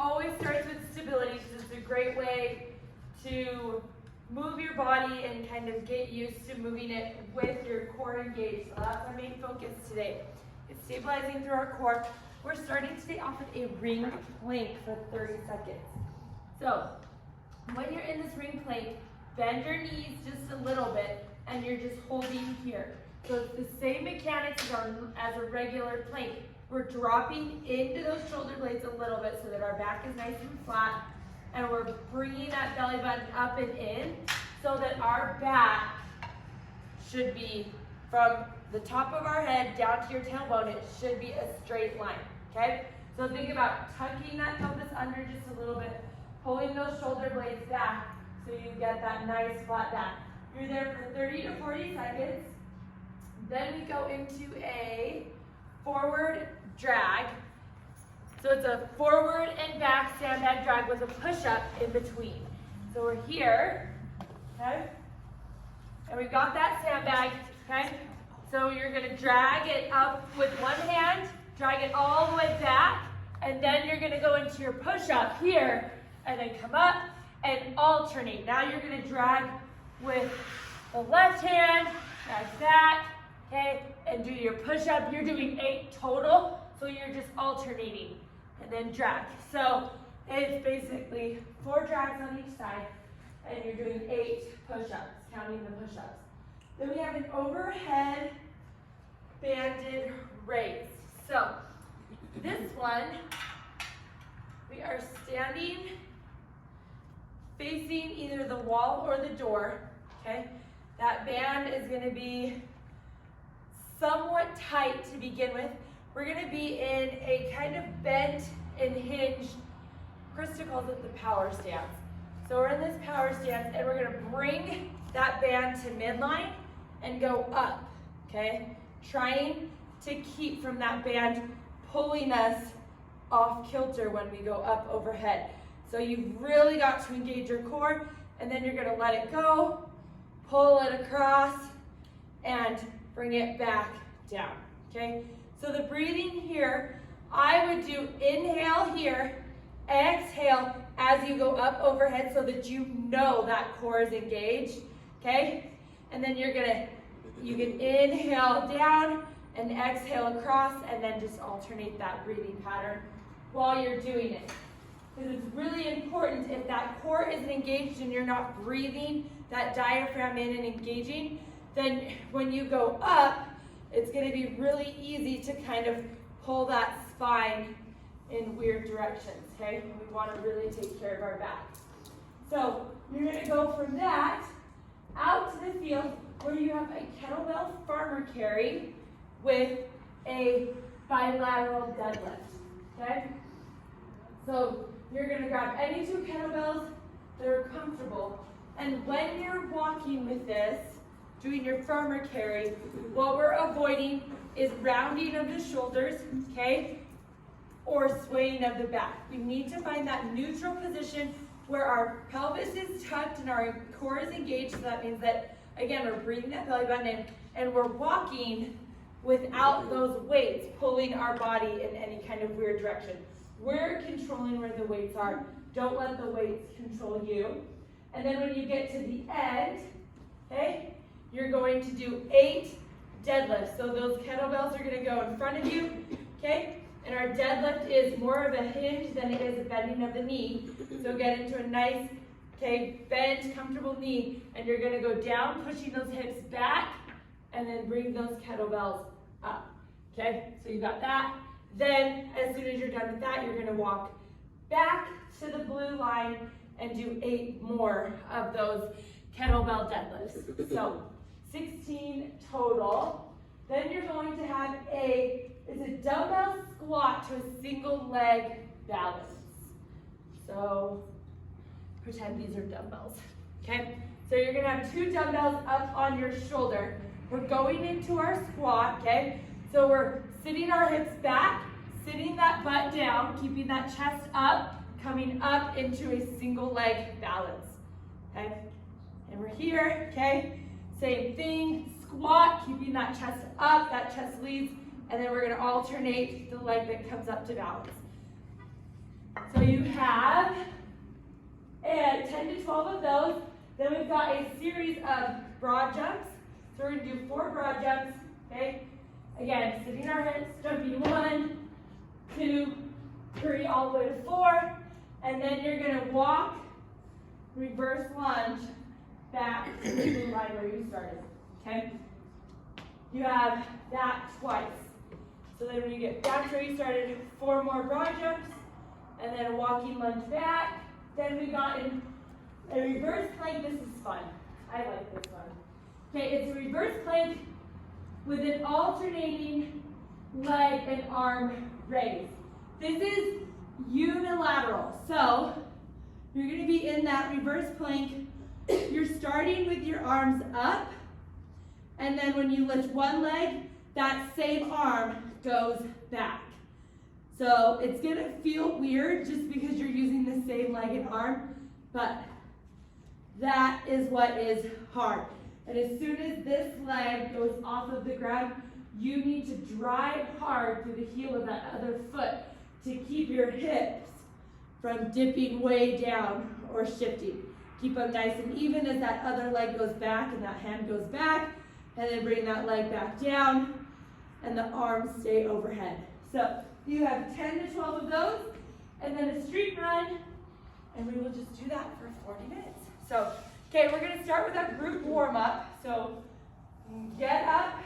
always starts with stability because it's a great way to move your body and kind of get used to moving it with your core engaged. So that's our main focus today. It's stabilizing through our core. We're starting today off with a ring plank for 30 seconds. So when you're in this ring plank, bend your knees just a little bit and you're just holding here. So it's the same mechanics as a regular plank. We're dropping into those shoulder blades a little bit so that our back is nice and flat, and we're bringing that belly button up and in so that our back should be from the top of our head down to your tailbone. It should be a straight line, okay? So think about tucking that pelvis under just a little bit, pulling those shoulder blades back so you get that nice flat back. You're there for 30 to 40 seconds. Then we go into a forward drag. So it's a forward and back sandbag drag with a push-up in between. So we're here, okay? And we've got that sandbag, okay? So you're gonna drag it up with one hand, drag it all the way back, and then you're gonna go into your push-up here, and then come up and alternate. Now you're gonna drag with the left hand, drag back, okay, and do your push-up. You're doing 8 total, so you're just alternating, and then drag. So it's basically 4 drags on each side, and you're doing 8 push-ups, counting the push-ups. Then we have an overhead banded raise. So this one, we are standing facing either the wall or the door, okay? That band is gonna be somewhat tight to begin with. We're gonna be in a kind of bent and hinged, Krista calls it the power stance. So we're in this power stance and we're gonna bring that band to midline and go up, okay? Trying to keep from that band pulling us off kilter when we go up overhead. So you've really got to engage your core, and then you're gonna let it go, pull it across, and bring it back down, okay? So the breathing here, I would do inhale here, exhale as you go up overhead so that you know that core is engaged, okay? And then you can inhale down and exhale across, and then just alternate that breathing pattern while you're doing it. Because it's really important, if that core isn't engaged and you're not breathing that diaphragm in and engaging, then when you go up, it's going to be really easy to kind of pull that spine in weird directions, okay? And we want to really take care of our back. So you're going to go from that out to the field where you have a kettlebell farmer carry with a bilateral deadlift, okay? So you're going to grab any 2 kettlebells that are comfortable, and when you're walking with this, doing your farmer carry, what we're avoiding is rounding of the shoulders, okay, or swaying of the back. We need to find that neutral position where our pelvis is tucked and our core is engaged. So that means that, again, we're breathing that belly button in, and we're walking without those weights pulling our body in any kind of weird direction. We're controlling where the weights are. Don't let the weights control you. And then when you get to the end, okay, you're going to do 8 deadlifts. So those kettlebells are going to go in front of you, okay? And our deadlift is more of a hinge than it is a bending of the knee. So get into a nice, okay, bent, comfortable knee, and you're going to go down, pushing those hips back, and then bring those kettlebells up, okay? So you got that. Then, as soon as you're done with that, you're going to walk back to the blue line and do 8 more of those kettlebell deadlifts. So 16 total. Then you're going to have it's a dumbbell squat to a single leg balance. So pretend these are dumbbells, okay? So you're gonna have 2 dumbbells up on your shoulder. We're going into our squat, okay? So we're sitting our hips back, sitting that butt down, keeping that chest up, coming up into a single leg balance, okay? And we're here, okay? Same thing, squat, keeping that chest up, that chest leads, and then we're gonna alternate the leg that comes up to balance. So you have 10 to 12 of those. Then we've got a series of broad jumps. So we're going to do 4 broad jumps, okay? Again, sitting our hips, jumping 1, 2, 3, all the way to 4. And then you're going to walk, reverse lunge, back to the line where you started, okay? You have that twice. So then when you get back to where you started, 4 more broad jumps, and then a walking lunge back. Then we got in a reverse plank. This is fun. I like this one. Okay, it's a reverse plank with an alternating leg and arm raise. This is unilateral. So you're going to be in that reverse plank. You're starting with your arms up, and then when you lift one leg, that same arm goes back. So it's going to feel weird just because you're using the same leg and arm, but that is what is hard. And as soon as this leg goes off of the ground, you need to drive hard through the heel of that other foot to keep your hips from dipping way down or shifting. Keep them nice and even as that other leg goes back and that hand goes back, and then bring that leg back down and the arms stay overhead. So you have 10 to 12 of those, and then a street run, and we will just do that for 40 minutes. So, okay, we're gonna start with our group warm-up. So get up,